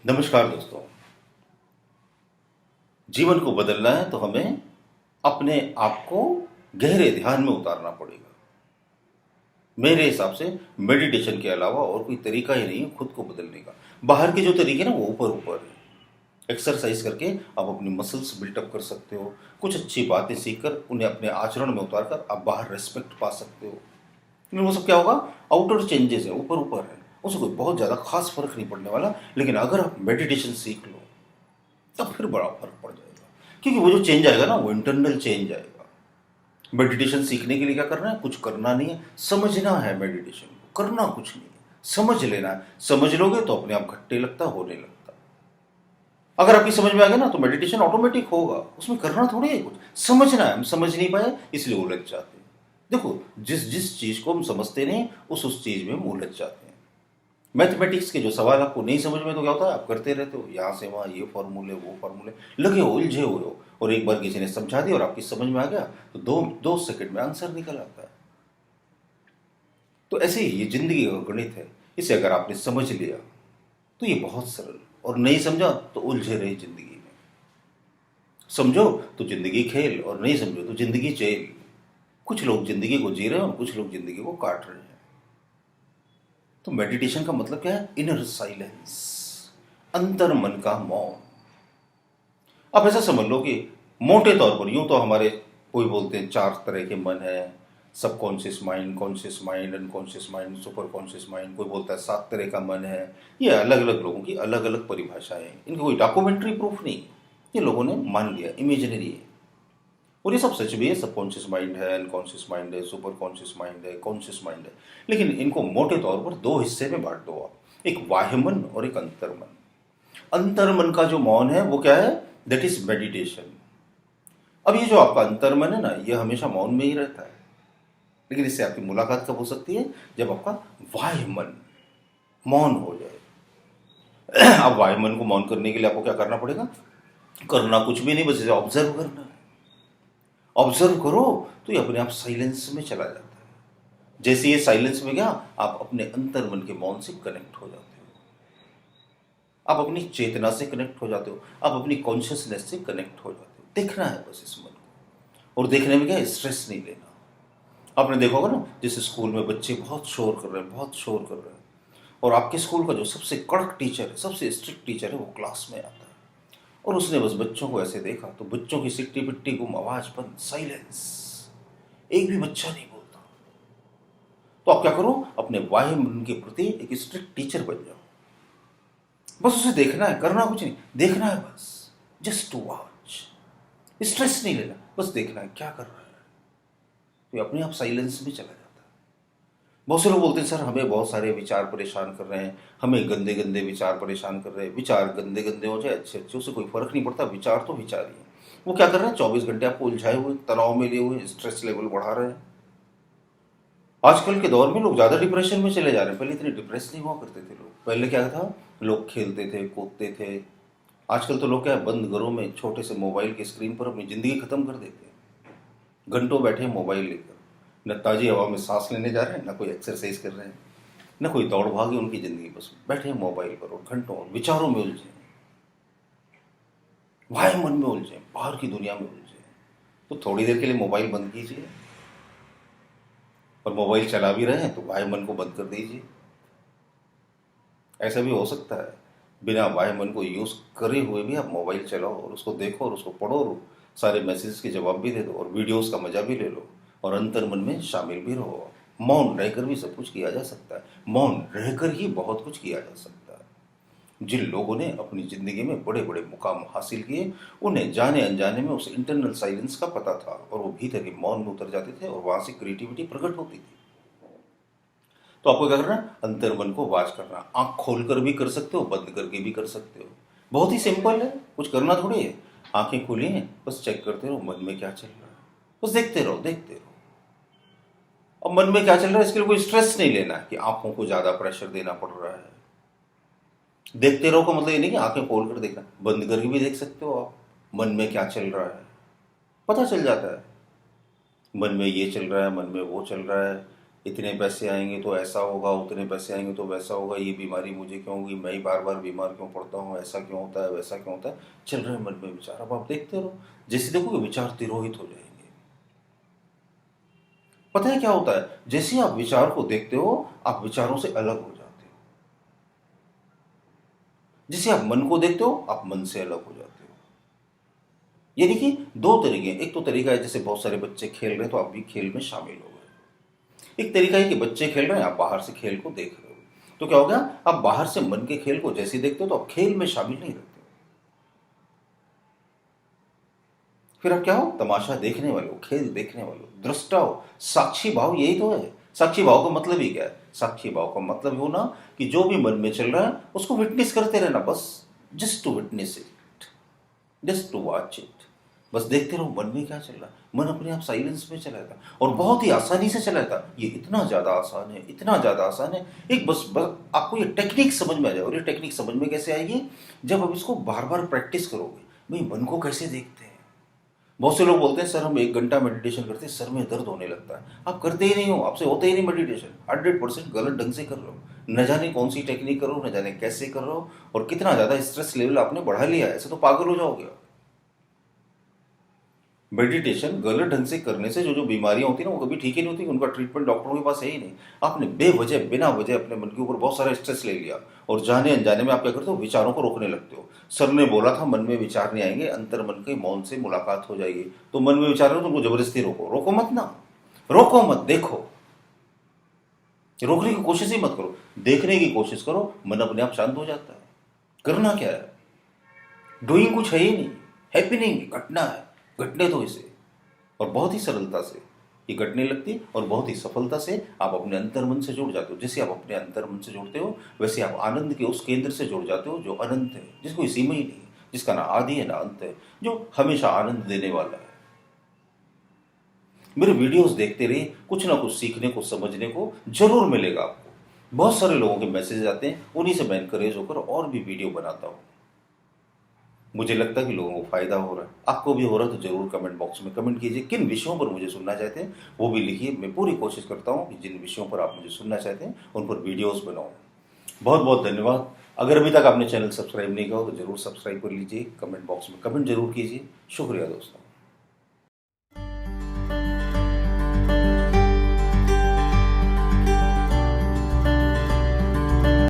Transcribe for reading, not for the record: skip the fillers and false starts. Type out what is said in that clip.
नमस्कार दोस्तों। जीवन को बदलना है तो हमें अपने आप को गहरे ध्यान में उतारना पड़ेगा। मेरे हिसाब से मेडिटेशन के अलावा और कोई तरीका ही नहीं है खुद को बदलने का। बाहर के जो तरीके ना वो ऊपर ऊपर है। एक्सरसाइज करके आप अपनी मसल्स बिल्टअप कर सकते हो, कुछ अच्छी बातें सीखकर उन्हें अपने आचरण में उतारकर आप बाहर रेस्पेक्ट पा सकते हो। लेकिन वो सब क्या होगा, आउटर चेंजेस है, ऊपर ऊपर है, उससे कोई बहुत ज़्यादा खास फर्क नहीं पड़ने वाला। लेकिन अगर आप मेडिटेशन सीख लो तब फिर बड़ा फर्क पड़ जाएगा, क्योंकि वो जो चेंज आएगा ना वो इंटरनल चेंज आएगा। मेडिटेशन सीखने के लिए क्या करना है, कुछ करना नहीं है, समझना है। मेडिटेशन को करना कुछ नहीं है, समझ लेना है। समझ लोगे तो अपने आप घट्टे लगता, होने लगता। अगर आपकी समझ में आ गया ना तो मेडिटेशन ऑटोमेटिक होगा, उसमें करना थोड़ी है कुछ, समझना है। हम समझ नहीं पाए इसलिए उलझ जाते हैं। देखो, जिस जिस चीज को हम समझते नहीं उस चीज में हम उलझ जाते हैं। मैथमेटिक्स के जो सवाल आपको नहीं समझ में तो क्या होता है, आप करते रहते हो, यहाँ से वहाँ, ये फॉर्मूले वो फॉर्मूले, लगे हो, उलझे हुए हो। और एक बार किसी ने समझा दिया और आपकी समझ में आ गया तो दो दो सेकंड में आंसर निकल आता है। तो ऐसे ही ये जिंदगी का गणित है। इसे अगर आपने समझ लिया तो ये बहुत सरल, और नहीं समझा तो उलझे रहे जिंदगी में। समझो तो जिंदगी खेल, और नहीं समझो तो जिंदगी जेल। कुछ लोग जिंदगी को जी रहे हैं और कुछ लोग जिंदगी को काट रहे हैं। तो मेडिटेशन का मतलब क्या है, इनर साइलेंस, अंतर मन का मौन। आप ऐसा समझ लो कि मोटे तौर पर यूं तो हमारे, कोई बोलते हैं 4 तरह के मन है, subconscious mind, conscious mind, unconscious mind, super conscious mind. कोई बोलता है 7 तरह का मन है। ये अलग अलग लोगों की अलग अलग परिभाषाएं हैं, इनका कोई डॉक्यूमेंट्री प्रूफ नहीं। ये लोगों ने मान लिया, इमेजिनरी है। और ये सब सच भी है, सबकॉन्शियस माइंड है, अनकॉन्शियस माइंड है, सुपर कॉन्शियस माइंड है, कॉन्शियस माइंड है। लेकिन इनको मोटे तौर पर 2 हिस्से में बांट दो आप, एक बाह्य मन और एक अंतर्मन। अंतर्मन का जो मौन है वो क्या है, दैट इज मेडिटेशन। अब ये जो आपका अंतर्मन है ना, ये हमेशा मौन में ही रहता है। लेकिन इससे आपकी मुलाकात कब हो सकती है, जब आपका बाह्य मन मौन हो जाए। अब बाह्य मन को मौन करने के लिए आपको क्या करना पड़ेगा, करना कुछ भी नहीं, बस इसे ऑब्जर्व करना है। ऑब्जर्व करो तो ये अपने आप साइलेंस में चला जाता है। जैसे ये साइलेंस में गया, आप अपने अंतर्मन के मौन से कनेक्ट हो जाते हो, आप अपनी चेतना से कनेक्ट हो जाते हो, आप अपनी कॉन्शियसनेस से कनेक्ट हो जाते हो। देखना है बस इस मन को, और देखने में क्या है, स्ट्रेस नहीं लेना। आपने देखा होगा ना, जैसे स्कूल में बच्चे बहुत शोर कर रहे हैं, बहुत शोर कर रहे हैं, और आपके स्कूल का जो सबसे कड़क टीचर है, सबसे स्ट्रिक्ट टीचर है, वो क्लास में आता है और उसने बस बच्चों को ऐसे देखा तो बच्चों की सिट्टी पिट्टी गुम, आवाज बंद, साइलेंस, एक भी बच्चा नहीं बोलता। तो आप क्या करो, अपने बाह्य मन के प्रति एक स्ट्रिक्ट टीचर बन जाओ। बस उसे देखना है, करना कुछ नहीं, देखना है बस, जस्ट टू वॉच। स्ट्रेस नहीं लेना, बस देखना है क्या कर रहा है, तो अपने आप साइलेंस में चला जाता है। बहुत से लोग बोलते हैं सर हमें बहुत सारे विचार परेशान कर रहे हैं, हमें गंदे गंदे विचार परेशान कर रहे हैं। विचार गंदे गंदे हो जाए, अच्छे अच्छे, उससे कोई फर्क नहीं पड़ता। विचार तो विचार ही है। वो क्या कर रहे हैं, 24 घंटे आपको उलझाए हुए, तनाव में लिए हुए, स्ट्रेस लेवल बढ़ा रहे हैं। आजकल के दौर में लोग ज्यादा डिप्रेशन में चले जा रहे हैं। पहले इतने डिप्रेस नहीं हुआ करते थे लोग। पहले क्या था, लोग खेलते थे, कूदते थे। आजकल तो लोग क्या है, बंद घरों में छोटे से मोबाइल की स्क्रीन पर अपनी जिंदगी खत्म कर देते हैं। घंटों बैठे मोबाइल लेकर, न ताजी हवा में सांस लेने जा रहे हैं, न कोई एक्सरसाइज कर रहे हैं, न कोई दौड़ भाग है उनकी जिंदगी। बस बैठे हैं मोबाइल पर और घंटों और विचारों में उलझे, बाहर मन में उलझे, बाहर की दुनिया में उलझे। तो थोड़ी देर के लिए मोबाइल बंद कीजिए, और मोबाइल चला भी रहे हैं तो बाह्य मन को बंद कर दीजिए। ऐसा भी हो सकता है, बिना बाह्य मन को यूज करे हुए भी आप मोबाइल चलाओ और उसको देखो और उसको पढ़ो और सारे मैसेज के जवाब भी दे दो और वीडियोस का मजा भी ले लो और अंतर मन में शामिल भी रहो। मौन रहकर भी सब कुछ किया जा सकता है, मौन रहकर ही बहुत कुछ किया जा सकता है। जिन लोगों ने अपनी जिंदगी में बड़े बड़े मुकाम हासिल किए, उन्हें जाने अनजाने में उस इंटरनल साइलेंस का पता था और वो भीतर के मौन में उतर जाते थे और वहां से क्रिएटिविटी प्रकट होती थी। तो आपको क्या करना है, अंतर मन को वॉच करना। आंख खोलकर भी कर सकते हो, बंद करके भी कर सकते हो। बहुत ही सिंपल है, कुछ करना थोड़ी है। आंखें खुली हैं, बस चेक करते रहो मन में क्या चल रहा है, बस देखते रहो देखते रहो। अब मन में क्या चल रहा है इसके लिए कोई स्ट्रेस नहीं लेना कि आंखों को ज्यादा प्रेशर देना पड़ रहा है। देखते रहो का मतलब ये नहीं कि आंखें खोल कर देखना, बंद करके भी देख सकते हो आप। मन में क्या चल रहा है पता चल जाता है। मन में ये चल रहा है, मन में वो चल रहा है, इतने पैसे आएंगे तो ऐसा होगा, उतने पैसे आएंगे तो वैसा होगा, ये बीमारी मुझे क्यों होगी, मैं ही बार बार बीमार क्यों पड़ता हूँ, ऐसा क्यों होता है, वैसा क्यों होता है, चल रहे मन में विचार। अब आप देखते रहो, जैसे देखोगे विचार तिरोहित हो जाएंगे। पता है क्या होता है, जैसे आप विचार को देखते हो आप विचारों से अलग हो जाते हो। जैसे आप मन को देखते हो आप मन से अलग हो जाते हो। यानी कि दो तरीके, एक तो तरीका है जैसे बहुत सारे बच्चे खेल रहे हैं तो आप भी खेल में शामिल हो गए। एक तरीका है कि बच्चे खेल रहे हैं, आप बाहर से खेल को देख रहे हो। तो क्या हो गया, आप बाहर से मन के खेल को जैसे देखते हो तो आप खेल में शामिल नहीं रहते हो। फिर आप क्या हो, तमाशा देखने वाले हो, खेल देखने वाले हो, दृष्टा हो, साक्षी भाव। यही तो है साक्षी भाव का मतलब ही क्या है, साक्षी भाव का मतलब हो ना कि जो भी मन में चल रहा है उसको विटनेस करते रहना, बस just to witness it, just to watch it. बस देखते रहो मन में क्या चल रहा है। मन अपने आप साइलेंस में चला जाता और बहुत ही आसानी से चला जाता। ये इतना ज्यादा आसान है, इतना ज्यादा आसान है। एक बस बस आपको ये टेक्निक समझ में आ जाए। और ये टेक्निक समझ में कैसे आएगी, जब आप इसको बार बार प्रैक्टिस करोगे। भाई मन को कैसे देखते हैं। बहुत से लोग बोलते हैं सर हम 1 घंटा मेडिटेशन करते हैं सर में दर्द होने लगता है। आप करते ही नहीं हो, आपसे होता ही नहीं मेडिटेशन। 100% गलत ढंग से कर रहे हो। न जाने कौन सी टेक्निक करो, न जाने कैसे कर रहे हो, और कितना ज्यादा स्ट्रेस लेवल आपने बढ़ा लिया है। ऐसे तो पागल हो जाओगे। मेडिटेशन गलत ढंग से करने से जो जो बीमारियां होती है ना वो कभी ठीक ही नहीं होती। उनका ट्रीटमेंट डॉक्टरों के पास है ही नहीं। आपने बेवजह बिना वजह अपने मन के ऊपर बहुत सारा स्ट्रेस ले लिया और जाने अनजाने में आप क्या करते हो, विचारों को रोकने लगते हो। सर ने बोला था मन में विचार नहीं आएंगे, अंतर मन के मौन से मुलाकात हो जाएगी। तो मन में विचार हो तो उनको जबरदस्ती रोको। रोको मत ना, रोको मत, देखो। रोकने की कोशिश ही मत करो, देखने की कोशिश करो। मन अपने आप शांत हो जाता है। करना क्या है, डूइंग कुछ है ही नहीं, हैपनिंग घटना है। घटने दो इसे और बहुत ही सरलता से ये घटने लगती है और बहुत ही सफलता से आप अपने अंतर्मन से जुड़ जाते हो। जैसे आप अपने अंतर्मन से जुड़ते हो वैसे आप आनंद के उस केंद्र से जुड़ जाते हो जो अनंत है, जिसको कोई सीमा ही नहीं है, जिसका ना आदि है ना अंत है, जो हमेशा आनंद देने वाला है। मेरे वीडियोस देखते रहिए, कुछ ना कुछ सीखने को समझने को जरूर मिलेगा आपको। बहुत सारे लोगों के मैसेज आते हैं, उन्हीं से मैं इनकरेज होकर और भी वीडियो बनाता हूँ। मुझे लगता है कि लोगों को फायदा हो रहा है। आपको भी हो रहा है तो जरूर कमेंट बॉक्स में कमेंट कीजिए। किन विषयों पर मुझे सुनना चाहते हैं वो भी लिखिए। मैं पूरी कोशिश करता हूँ कि जिन विषयों पर आप मुझे सुनना चाहते हैं उन पर वीडियोस बनाऊँ। बहुत बहुत धन्यवाद। अगर अभी तक आपने चैनल सब्सक्राइब नहीं किया हो तो जरूर सब्सक्राइब कर लीजिए। कमेंट बॉक्स में कमेंट जरूर कीजिए। शुक्रिया दोस्तों।